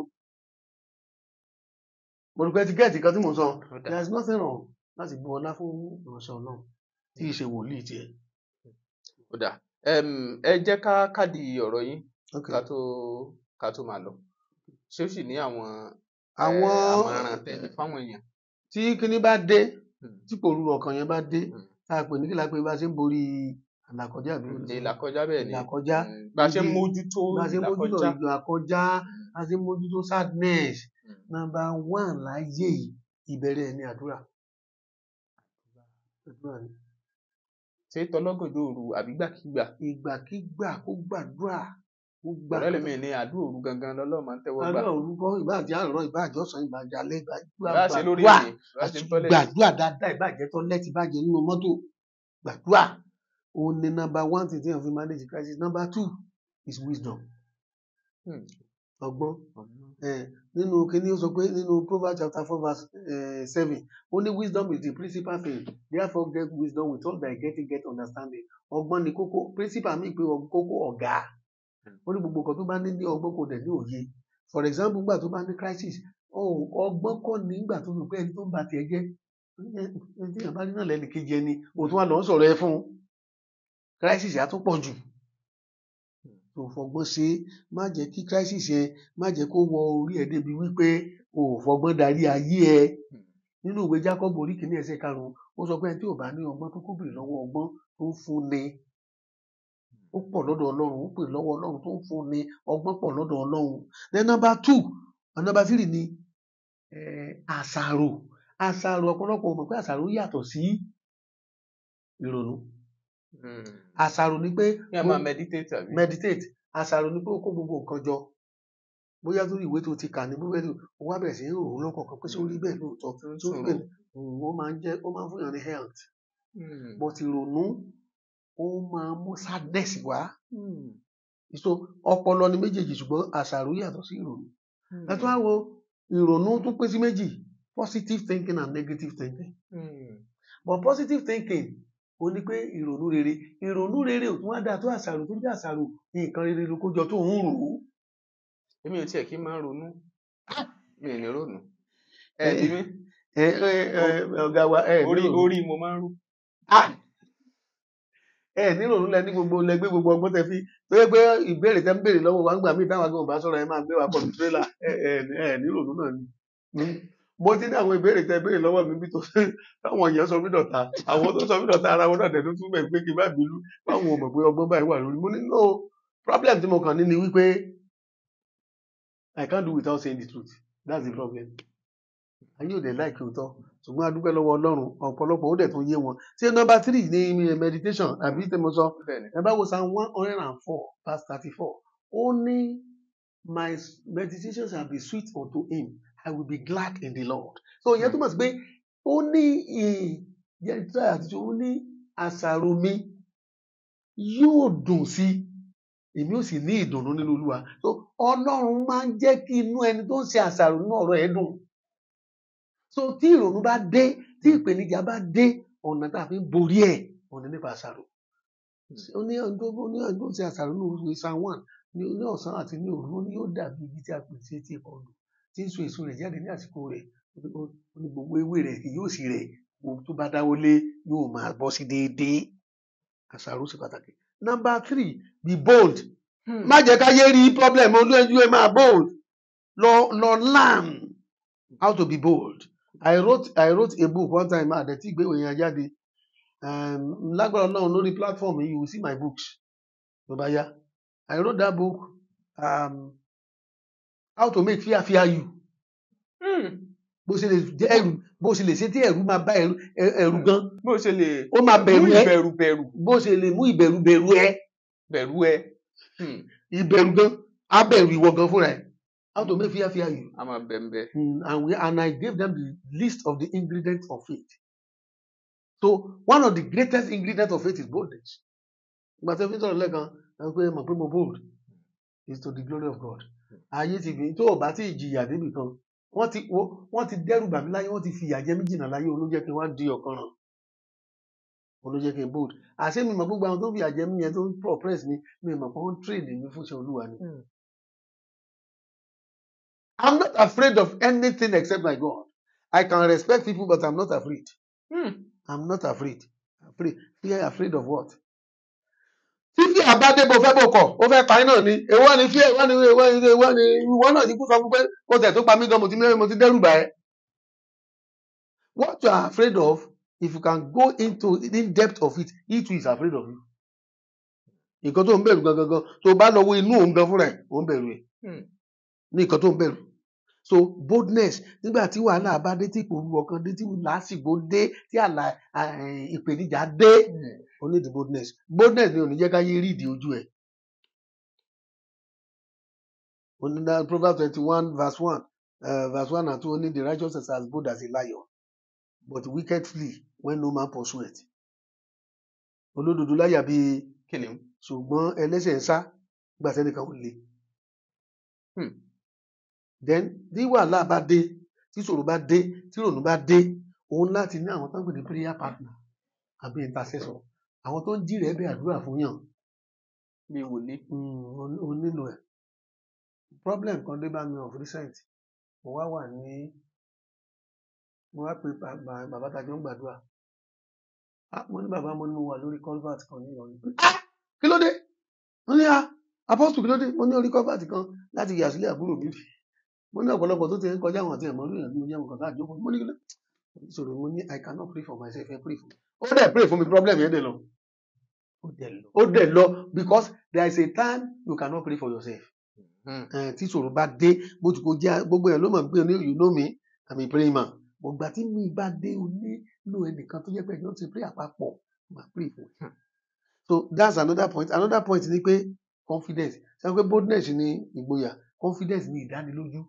Mo rí pé ti gẹ́ẹ̀tì kan tí mo sọ there is nothing wrong láti bu ọlá fún ìránṣẹ́ Ọlọ́run tí ì ṣe wòlíì tiẹ̀. Ó dà ẹ jẹ́ ká kádì ọ̀rọ̀ yín ká tó máa lọ. Ṣé ó sì ní àwọn àmọ̀ràn tẹ́lẹ̀ fáwọn èèyàn? Tí kíní bá dé tí pòrúurú ọkàn yẹn bá dé tá a pè ní kí la pé bá ṣe ń borí àlàkọjá àbí ìlàkọjá bẹ́ẹ̀ ni ìlàkọjá bá ṣe ń mójútó ìlàkọjá bá ṣe ń mójútó sadness. Number one láyé ìbẹ̀rẹ̀ ní àdúrà. Ṣé tọlọ́gànjọ́ òru àbí gbàkígbà? Ìgbàkígbà kó gbàdúrà. Ọ̀rẹ́ lèmi ní àdúrà òru gangan lọ́lọ́run máa ń tẹ́wọ́ gbà. Àdúrà òru kọ́ ìbàjẹ́ àárọ̀ ìbàjẹ́ ọ̀sán ìbàjẹ́ alẹ́ gbàdúrà dáadáa ìbàjẹ́ tọ́lẹ́tì ìbàjẹ́ nínú mọ́tò gbàdúrà. Òun ni number one thing tí wọ́n fi manage crisis. Number two is wisdom. Ọgbọ́n. Nínú kíní ó sọ pé nínú Proverbs chapter 4 verse 7 ó ní wisdom is the principal thing, therefore get wisdom with all thy getting get understanding. Ọgbọ́n ni kókó, principal mi pé kókó ọ̀gá. Ó ní gbogbo nǹkan tó bá ní ọgbọ́n kò dẹ̀ ní òye. For example nígbà tó bá ní crisis ọgbọ́n kọ́ nígbà tó rò pé ẹni tó ń ba tiẹ̀ jẹ́ ẹni tí èèyàn bá rí náà lẹ́nu kejì ẹni òtún wà lọ́ ń sọ̀rọ̀ ẹ fún crisis yà tó pọ̀ jù. Tó fọgbọ́n ṣe má jẹ́ kí crisis yẹn má jẹ́ kó wọ orí ẹ̀ débi wípé o ò fọgbọ́n darí ayé ẹ. Nínú ìwé Jákọ́bù orí kìíní ẹsẹ̀ 5 ó sọ pé ẹni tí ò bá ní ọgbọ́n tó kó bèrè lọ́wọ́ ọgbọ́n tó ń fún ni. Ó pọ̀ lọ́dọ̀ Ọlọ́run ó pè lọ́wọ́ Ọlọ́run tó ń fún ni ọgbọ́n pọ̀ lọ́dọ̀ Ọlọ́run. Then number 2 and number 3 ni àṣàrò. Àṣàrò ọ̀pọ̀lọpọ̀ mọ̀ pé àṣàrò yàtọ̀ sí ìrònú. Àṣàrò ni pé meditate. Àṣàrò ni pé ó kó gbogbo nǹkan jọ. Bóyá lórí ìwé tó ti kà ní bóyá ó wá bẹ̀rẹ̀ sí ní rò lọ́kọ̀ọ̀kan pé ṣé ó rí bẹ́ẹ̀ lóòótọ́ tó rí bẹ́ẹ̀ ó máa ń fún yàn ní health. But ìrònú ó máa ń mú sadness wá. So ọpọlọ ni méjèèjì ṣùgbọ́n àṣàrò yàtọ̀ sí ìrònú. Ẹ tún wá wo ìrònú tún pín sí méjì, positive thinking and negative thinking. But positive thinking ó ní pé ìrònú rere ò tún wá dáa tó àṣàrò tó jẹ́ àṣàrò nǹkan rere ló kójọ tó ń rò ó. Èmi ò tiẹ̀ kí n máa ronú. Mi ò ní ronú. Ọ̀gá wa orí mo máa ń rò. Ní ronú lẹ ní gbogbo lẹgbẹ́ gbogbo ọgbọ́n tẹ fi tó yẹ pé ìbéèrè tẹ ń béèrè lọ́wọ́ wa ń gbà mí táwọn agbóhùn bá sọ̀rọ̀ ẹ máa gbé wa pọ̀ ní tírélà. Ní ronú náà ni. Mo ti ní àwọn ìbéèrè tẹ béèrè lọ́wọ́ mi bí tó táwọn èèyàn sọ mí dọ̀tá àwọn tó sọ mí dọ̀tá ara wọn náà dẹ̀ tó túmọ̀ pé kí n bá bínú báwọn ò mọ̀ pé ọgbọ́n báyìí wà lórí. Mo ní no problem tí mo kàn ní ni wípé I can't do without saying the truth. That's the problem. Ayé ò dẹ̀ láìkí òótọ́ ṣùgbọ́n a dúpẹ́ lọ́wọ́ Ọlọ́run ọ̀pọ̀lọpọ̀ ó dẹ̀ tún yé wọn. Ṣé number 3 ní meditation àbí tí mo sọ ẹ bá wo Psalm 104 verse 34 ó ní my meditation shall be sweet unto him, I will be glad in the Lord. So ìyẹn túmọ̀ sí pé ó ní ó ní àṣàrò mi yóò dùn sí èmi ò sì ní ìdùnnú nínú Olúwa. So Ọlọ́run máa ń jẹ́ kí inú ẹni tó ń ṣe àṣàrò nínú ọ̀rọ̀ ẹ̀ dùn. So tí ìrònú bá dé tí ìpèníjà bá dé ọ̀nà tá a fi ń borí ẹ̀ ọ̀nà nípa àṣàrò. Ó ní ọdún tó ń ṣe àṣàrò nínú ìwé Psalm 1 ní ọ̀sán àti ní òru ní ó dàbí igi tí a pè sí etí ìkọlù tí ń so èso rẹ̀ jáde ní àsìkò rẹ̀ ó ní gbogbo ewé rẹ̀ kì yóò sì rẹ̀ gbogbo tó bá dáwọ́ lé yóò máa bọ́ sí déédéé. Àṣàrò ṣe pàtàkì. Number 3 be bold. Má jẹ́ ká yé rí problem olóyún ẹ máa bold. Lọ learn how to be bold. I wrote a book one time àdẹ̀tí ìgbéwò yẹn jáde. Lágbára Ọlọ́run lórí platform you will see my books. Tó bá yá. I wrote that book how to make fear fear you. Bó ṣe lè jẹ́ ẹ̀rù bó ṣe lè ṣe tí ẹ̀rù máa bá ẹ̀rù gan. Bó ṣe lè ó máa bẹ̀rù ẹ. Bẹ̀rù. Bó ṣe lè mú ìbẹ̀rù ẹ. Bẹ̀rù ẹ. Ìbẹ̀rù gan á bẹ̀rù ìwọ gan fúnra ẹ̀. How to make fear fear you. A máa bẹ̀m̀bẹ̀. And I gave them the list of the ingredients of faith. So one of the greatest ingredients of faith is boldness. Ìgbà tí a fi sọ̀rọ̀ lẹ́ẹ̀kan pé mọ̀ pé mo bold is to the glory of God. Ayé ti fi tó o bá ti jìyà débi kan wọ́n ti dẹ́rù bà mí láyé, wọ́n ti fìyà jẹ mí jìnnà láyé, ló jẹ́ kí n wá di ọ̀kanràn, ló jẹ́ kí n bold. Àṣé mi mọ̀ gbogbo àwọn tó ń fìyà jẹ mí yẹn tó ń oppress mi, mi mọ̀ pé wọ́n train mi fún iṣẹ́ Olúwa ni. I'm not afraid of anything except my God. I can respect people, but I'm not afraid. I'm not afraid. Afraid of what? Tí fí àbádé bó fẹ́ bó kọ̀, ó fẹ́ pa iná ni. Èwo ni fear, èwo ni ìwọ náà ti kú sọ fún pé kó tẹ̀ tó pa mí gan, mo ti dẹ́rù bà ẹ́. What you are afraid of, if you can go into in depth of it, he too is afraid of you. Nǹkan tó ń bẹ̀rù gangan, tó bá lọ wo inú òun gan fúnra ẹ̀, ó ń bẹ̀rù ẹ̀. Ní nǹkan tó ń bẹ̀rù. So boldness, nígbà tí wàhálà bá dé, tí ìpòrú ọkàn dé, tí lásìgbò dé, tí ìpèníjà dé, ó ní the boldness. Boldness ni ò ní jẹ́ ká yé rí ìdí ojú ẹ̀. Proverbs 21 verse 1 and 2, only the righteous is as bold as a lion, but wicked flee when no man pursueth. Olódodo láyà bí kìnìún, ṣùgbọ́n ẹlẹ́ṣẹ̀ ń sá nígbà tẹ́nìkan ò lè. Then tí wàhálà bá dé, tí ìṣòro bá dé, tí ìrònú bá dé, òun láti ní àwọn tó ń pè ní prayer partner àbí intercessor, àwọn tó ń jí rẹ̀ bẹ̀ àdúrà fún yàn bí wòlíì. Ó nílò ẹ̀. Problem kan dé bá mi of recent, mo wá pe bàbá tajọ́ ń gbàdúrà. Mo ní bàbá, mo ní mo wà lórí culvert kan ní Ìlọrin. Kí ló dé? Mo ní apostle, kí ló dé? Mo ní orí culvert kan láti yà sílé àbúrò mi. Mo ní ọ̀pọ̀lọpọ̀ tó ti ń kọjá àwọn àti ẹ̀mọ́ lóyún àti mo jẹ́ nǹkan láàjọ. Mo ní kí ló dé? Ìṣòro, mo ní I cannot pray for myself, I pray for you. Ó dẹ̀ pray fún mi, problem yẹn dẹ̀ lọ. Ó dẹ̀ lọ because there is a time you cannot pray for yourself. Tí ìṣòro bá dé, bó ti kó jẹ́ gbogbo ẹ̀ ló mọ̀ pé you know me, I'm a praying man. Gbogbo tí mi bá dé, o nílò ẹnìkan tó jẹ́ pé ẹjọ́ ti pray àpapọ̀, máa pray fún ẹ. So that's another point. Another point ni pé confidence. Ṣé pé boldness ni ìgboyà, confidence ni ìdánilójú.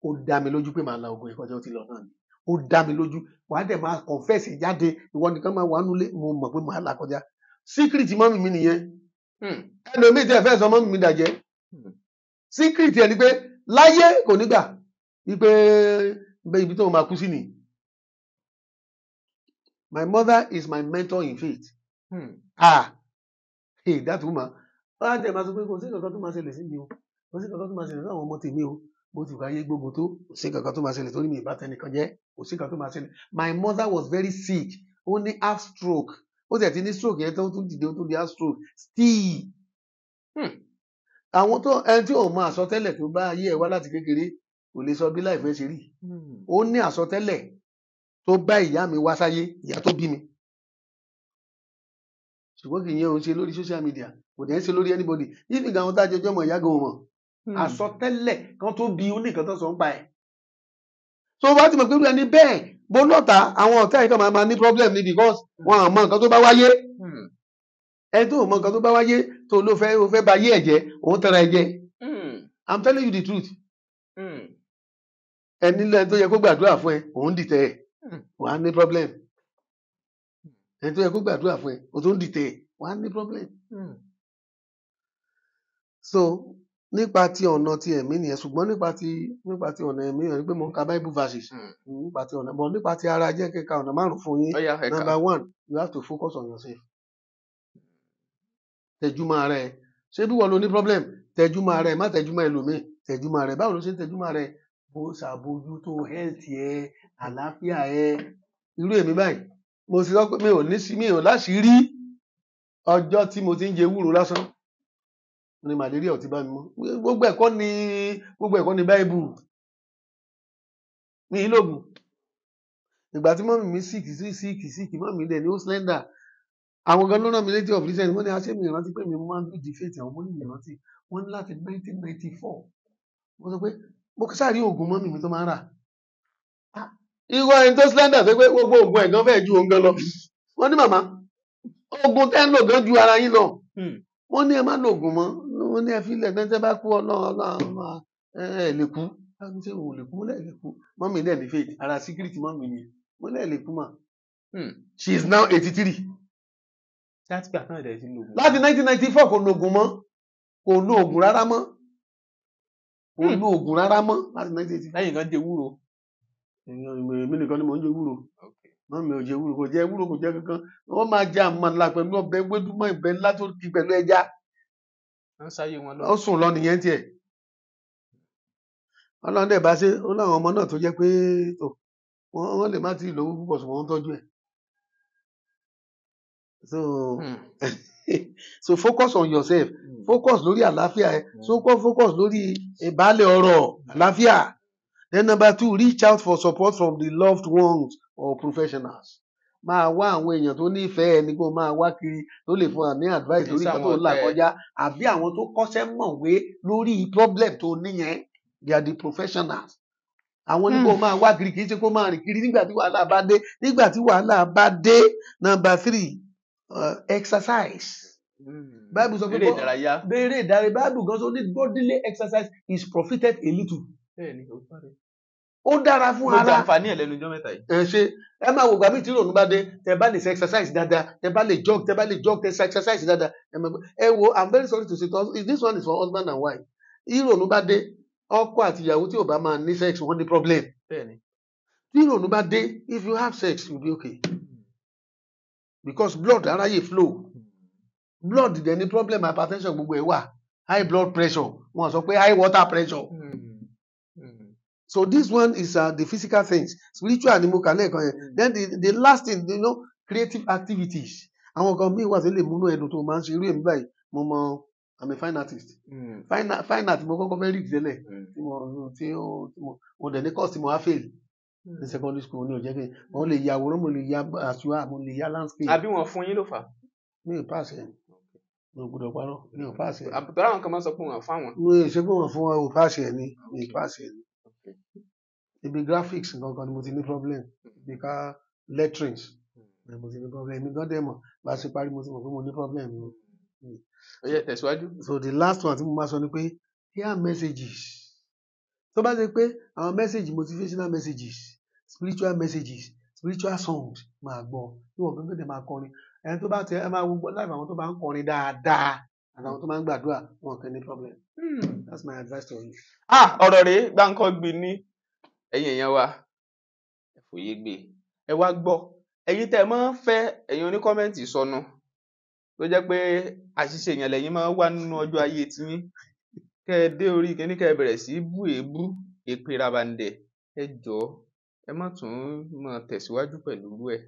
Ó dá mi lójú pé màá la ogun ìkọjá ó ti lọ náà ni. Ó dá mi lójú. Wàá dẹ̀ máa confess jáde, ìwọ nìkan máa wà nulẹ̀, mo mọ̀ pé màá là kọjá. Secret mọ́mì mi nìyẹn. Ẹlòmíì tí ẹ fẹ́ sọ mọ́mì mi dàjẹ́. Secret ẹ ni pé láyé kò ní gbà wípé ibi tó máa kú sí ni. My mother is my mentor in faith. Hey, that woman. Wọ́n á jẹ́ máa sọ pé kò sí nǹkan tó máa ṣẹlẹ̀ sí mi o. Kò sí nǹkan tó máa ṣẹlẹ̀ sí àwọn ọmọ tèmi o. Bó ti wáyé gbogbo tó, kò sí nǹkan tó máa ṣẹlẹ̀ torí mi ìbá tẹnìkan jẹ́. Kò sí nǹkan tó máa ṣẹlẹ̀. My mother was very sick. Ó ní half stroke. Ó sì ti ní stroke yẹn tó tún dìde, ó tún di half stroke. Still. Àwọn tó ẹni tí ò mọ àsọtẹ́lẹ̀ tó bá ayé ẹ̀ wá láti kékeré kò lè sọ bí láìfẹ́ ṣe rí. Ó ní àsọtẹ́lẹ̀ tó bá ìyá mi wá sáyé, ìyá tó bí mi. Ṣùgbọ́n kì í yẹn òun ṣe lórí social media, kò dẹ̀ ń ṣe lórí anybody. Yífi gan àwọn tájọ ọjọ́ mọ̀ ìyá gan mọ̀. Àsọtẹ́lẹ̀ kan tó bí oníkan tó sọ ń pa ẹ̀. So bá ti mọ̀ pé ẹni bẹ́ẹ̀ bó lọ́ta àwọn ọ̀tá ìkan máa ní problem ni because wọn à mọ nǹkan tó bá wáyé. Ẹni tó mọ nǹkan tó bá wáyé tó ló fẹ́ ba yé ẹ̀jẹ̀, òun tẹ̀ra ẹ̀jẹ̀. I'm telling you the truth. Ẹni lẹ́ni tó yẹ kó gbàdúrà fún ẹ, òun dìtẹ̀ ẹ̀, wàá ní problem. Ẹni tó yẹ kó gbàdúrà fún ẹ, òun tó ń dìtẹ̀ ẹ̀, wàá ní problem. So nípa ti ọ̀nà ti ẹ̀mí nìyẹn, ṣùgbọ́n nípa ti ọ̀nà ẹ̀mí yẹn ni pé mo ń ka Bible verses. Nípa ti ọ̀nà, but nípa ti ara jẹ́ kíka ọ̀nà 5 fún yín. Number 1, you have to focus on yourself. Tẹjúmọ́ ara ẹ. Ṣé bí wọ́n lo ní problem? Tẹjúmọ́ ara ẹ, má tẹjúmọ́ ẹlòmíì. Tẹjúmọ́ ara ẹ. Báwo ló ṣe ń tẹjúmọ́ ara ẹ? Bó ṣàbójútó health ẹ, àlàáfíà ẹ. Irú èmi báyìí, mo sì sọ pé mi ò láṣìírí ọjọ́ tí mo ti ń jẹ ewúro lásán. Ní malaria ò ti bá mi mọ́. Gbogbo ẹ̀kọ́ ni Bible. Mi ìlògùn. Ìgbà tí mọ́mì mi sick, mọ́mì dẹ̀ ni ó slender. Àwọn gan ló rán mi létí of recent, wọ́n ní aṣẹ́ mi ìrántí pé mi máa ń bí di faith àwọn mọ́mì mi rántí. Wọ́n ní láti 1994. Wọ́n sọ pé mo sáré oògùn mọ́mì mi tó máa ń rà. Ìwọ ẹni tó slender tó pé gbogbo oògùn ẹ̀gán fẹ́ ju òun gan lọ. Wọ́n ní màmá, oògùn tẹ́ ń lò gan ju ara yín lọ. Wọ́n ní ẹ má lo oògùn mọ́. Wọ́n ní ẹ fi ilẹ̀ tẹ́ bá kú ẹ lè kú. Ṣé òun lè kú? Mo lè kú. Mọ́mì dẹ̀ ní faith. Ara secret mọ́mì ni. Mo lè kú mà. She is now 83. Láti 1994 kò lo oògùn mọ́. Kò lo oògùn rárá mọ́. kò lo oògùn rárá mọ́ láti 1985. lẹ́yìn kan jẹ ewúro. èmi nìkan ni mò ń jẹ ewúro náà mi ò jẹ ewúro kò jẹ kankan wọ́n máa jẹ àmàlà pẹ̀lú ọbẹ̀ ewédú mọ́ ìbẹ́ ńlá tó kí pẹ̀lú ẹja. wọ́n sáyé wọn lọ. ó sùn lọ nìyẹn tiẹ̀. ọlọ́run dẹ̀ bá ṣe ó láwọn ọmọ náà tó jẹ́ pé wọ́n lè má ti lówó púpọ̀ ṣùgbọ́n wọ́n tọ́jú ẹ̀. So focus on yourself, focus lórí àlàáfíà ẹ, focus lórí ìbálẹ̀ ọ̀rọ̀ àlàáfíà. Then number 2, reach out for support from the loved ones or professionals. Máa wá àwọn èèyàn tó nífẹ̀ẹ́ ẹni kó máa wá kiri tó lè fún wa ní advice lórí nǹkan tó ń là kọjá àbí àwọn tó kọ́ṣẹ́ mọ̀wé lórí problem tó níyẹn. They are the professionals. Àwọn ní kó máa wá kiri kì í ṣe kó máa rìn kiri nígbà tí wàhálà bá dé. Nígbà tí wàhálà bá dé. Number 3, exercise. Bible sọ pé eré ìdárayá. Bible gan sọ ní bodily exercise is profited a little. Ó dára fún ara. mo jẹ àǹfààní ẹ̀ lẹ́nu ọjọ́ mẹ́ta yìí. Ṣe ẹ máa wò gbàmí tí ìrònú bá dé tẹ bá lè ṣe exercise dáadáa tẹ bá lè jog tẹ ṣe exercise dáadáa ẹ wo I'm very sorry to say this one is for husband and wife. Ìrònú bá dé ọkọ àti ìyàwó tí ò bá máa ní sex wọ́n ní problem. Tí ìrònú bá dé if you have sex you be okay because blood aráyè flow. Blood dẹ̀ ní problem hypertension gbogbo ẹ̀ wà high blood pressure wọ́n sọ pé high water pressure. So this one is the physical things. Spiritual ni mo kà lẹ́ẹ̀kan yẹn. Then the last thing, creative activities. Àwọn kan míì wà tó lè múnú ẹ̀dùn tó máa ń ṣe irú èmi báyìí. Mo mọ I'm a fine artist. Fine art mo kọ́kọ́ fẹ́ rí ìdílé mo dẹ̀ ní course tí mo wá fail. Ní secondary school ní òjẹ́ pé mo lè ya àwòrán mo lè ya àṣùwà mo lè ya landscape. Àbí wọn fún yín ló fà? Mi ò pàṣẹ. Mi ò gbọdọ̀ parọ́. Mi ò pàṣẹ. Àbùtọ́ àwọn kan máa sọ pé wọn fáwọn. Mi ò ṣe pé wọn fún wọn ò pàṣẹ ni. Mi ò pàṣẹ ni. Ibi graphics nǹkan ni mo ti ní problem. Ibi ká letterings mo ti ní problem. Mi gan dẹ̀ mọ̀ bá a ṣe parí mo ti mọ̀ pé mo ní problem. Ó yẹ tẹ̀síwájú. So the last one tí mo máa sọ ni pé hear messages. Tó bá ṣe pé àwọn message motivational messages, spiritual messages, spiritual songs máa gbọ́. Tí wọ́n gbọ́dọ̀ dẹ̀ máa kọrin. Ẹni tó bá tẹ ẹ máa wo láìpẹ́ àwọn tó bá ń kọrin dáadáa àtàwọn tó máa ń gbàdúrà wọn kàn ní problem. That's my advice to you. Ọ̀rọ̀ rèé gbáǹkọ́ gbin ní ẹ̀yin èèyàn wa ẹ fòye gbé ẹ wá gbọ́ ẹ̀yin tẹ́ ẹ máa ń fẹ́ ẹ̀yin oníkọ́mẹ́ǹtì sọnù tó jẹ́ pé àṣìṣe èèyàn lẹ́yìn máa ń wá nínú ọjọ́ ayé tiyín kẹ́ ẹ dé orí kíní kẹ́ ẹ bẹ̀rẹ̀ sí bú èébú èpè rabandẹ̀ ẹ jọ̀ọ́ ẹ má tún máa tẹ̀síwájú pẹ̀lú irú ẹ̀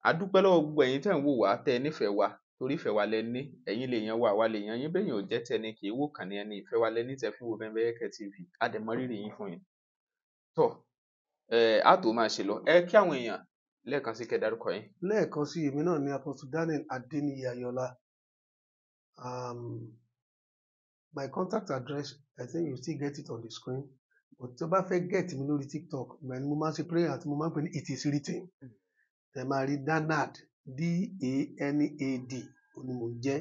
adúpẹ́ lọ́wọ́ gbogbo ẹ̀yin tẹ́ ń wò wá tẹ́ ẹ nífẹ̀ẹ́ wa torí ìfẹ́ wa lẹ ní ẹ̀yin lè yan wa lè yan yín bẹ́yìn ò jẹ́ tẹni kì í wò kàn ní ẹni ìfẹ́ wa lẹ ní tẹ́ fi wo Bembeyeke TV adẹ̀mọ́rírì yín fún yín tọ́ á tó máa ṣe lọ ẹ kí àwọn èèyàn lẹ́ẹ̀kan sí kẹ́ dárúkọ yín. Lẹ́ẹ̀kan sí èmi náà ni Apostle Daniel Adeniyi Ayọ̀lá. My contact address I think you still get it on the screen but tó bá fẹ́ get mi lórí TikTok ìgbà ni mo máa ń ṣe prayer àti mo máa ń pè ní it is written ẹ máa rí Danad DANAD ni mo jẹ́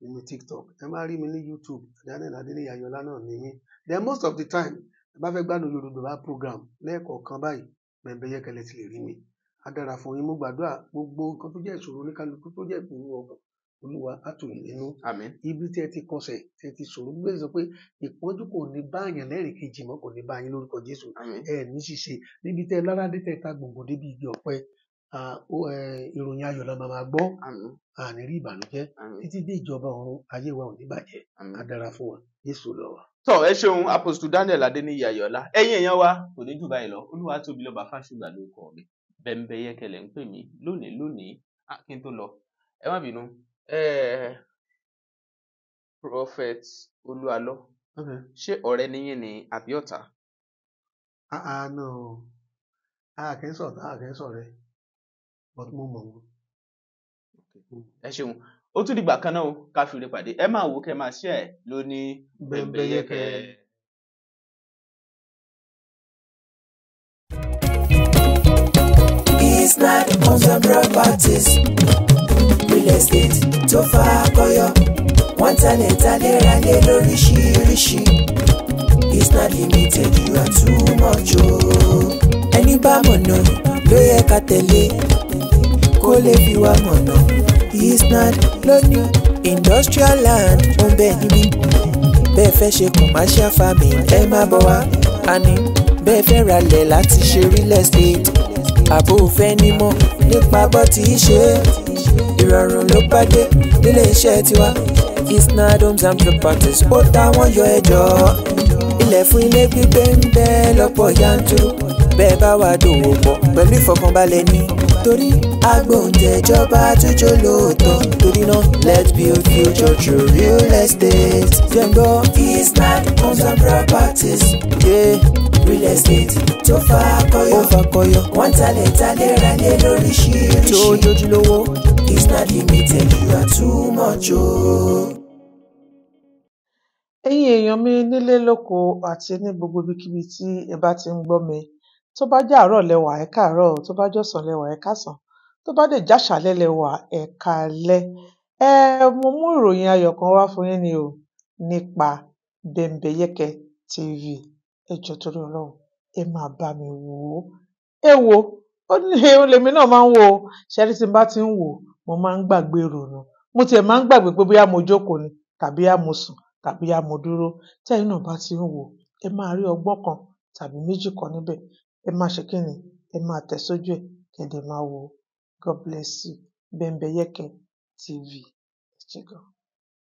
nínú TikTok ẹ máa rí mi ní YouTube Daniel Adeniyi Ayọ̀lá náà ní mí then most of the time ẹ bá fẹ́ gbádùn Yorùbá program lẹ́ẹ̀kọ̀ọ̀kan báyìí Bembeyeke lẹ ti lè rí mi á dára fún yín mo gbàdúrà gbogbo nǹkan tó jẹ́ ìṣòro oníkálukú tó jẹ́ ìpinnu ọkàn Olúwa á tù yín nínú. Àmín. Ibi tí ẹ ti kọsẹ̀ tí ẹ ti ṣòro gbé sọ pé ìpọ́njú kò ní bá yàn lẹ́rìí kejì mọ́ kò ní bá yín lórúkọ Jésù. Àmín. Ẹ ní ṣíṣe níbi tẹ lárádé tẹ ta gbòǹgbò débi igi ọ̀pẹ ìròyìn ayọ̀ la máa gbọ́ àní rí ìbànújẹ́ títí dé ìjọba ọ̀run ayé wa ò ní bàjẹ́ á dára fún wa Jésù lọ wa. tọ ẹ ṣeun Apostle Daniel Adeniyi Ayọ̀lá ẹ̀yin èèyàn wa kò ní jù báyìí lọ Olúwatóbilọ́ba Fásùgbà lórúkọ mi Bembeyeke lẹ ń pè mí lónìí kí n tó lọ ẹ má bínú Prophet Olúalọ ṣé ọ̀rẹ́ níyìn ni àbí ọ̀tá? No kì í sọ̀tá kì í sọ̀rẹ́ but mo mọ̀ wọ́n. Ẹ ṣeun ó tún dìgbà kan náà o ká fi rí pàdé ẹ máa wò kẹ́ máa ṣe ẹ lóní Bembeyeke. Isnad Homes and Properties real estate tó fà kọyọ wọ́n talẹ̀ ralé lóríṣiríṣi Isnad Limited you are too much o. Ẹni bá mọ̀nà ló yẹ ká tẹ̀lé kó lè fi wá mọ̀nà Isnad lónìí industrial land ó ń bẹ níbí bẹ́ẹ̀ fẹ́ ṣe commercial farming ẹ má bọ̀ wá. àní bẹ́ẹ̀ fẹ́ ralẹ̀ láti ṣe real estate àbò fẹ́ nímọ̀ nípa bó ti ṣe ìrọ̀rùn ló bá dé nílé iṣẹ́ tiwa Isnad Homes and Properties ó táwọn yọ ẹjọ́ ilẹ̀ fún ilé gbígbé ń bẹ lọ́pọ̀ yanturu bẹ́ẹ̀ bá wà dòwò pọ̀ pẹ̀lú ìfọkànbalẹ̀ ní torí agbóhùnjẹjọba àtúnjọ lóòótọ́ torí náà let's build future through real estate. jẹ́ngbọ́ Isnad Homes and Properties real estate tó fà kọyọ wọ́n talẹ̀ ralẹ̀ lóríṣiríṣi tó jójúlówó Isnad Limited you are too much o. ẹ̀yin èèyàn mi nílé lóko àti ní gbogbo ibikíbi tí ẹ bá ti ń gbọ́ mi tó bá jẹ́ àárọ̀ lẹ́wà ẹ káàárọ̀ tó bá jọ̀sán lẹ́wà ẹ káàsán tó bá dẹ̀ jáṣálẹ́ lẹ́wà ẹ káalẹ́. Mo mú ìròyìn ayọ̀ kan wá fún yín ni o nípa Bembeyeke TV. ẹ jọ̀ọ́ torí Ọlọ́run ẹ máa bá mi wò ó. ẹ wo ó ní lèmi náà máa ń wò ó ṣẹ́rí tí n bá ti ń wò mo máa ń gbàgbé ìrònú mo tiẹ̀ máa ń gbàgbé pé bóyá mo jókòó ni tàbí á mo sùn tàbí á mo dúró. tẹ́yin náà bá ti ń wò ẹ máa rí ọgbọ́n kan tàbí méjì kan níbẹ̀ ẹ máa ṣe kíni ẹ máa tẹ̀ sójú ẹ̀ kẹ̀dẹ̀ máa wò ó. God bless you. Bembeyeke TV.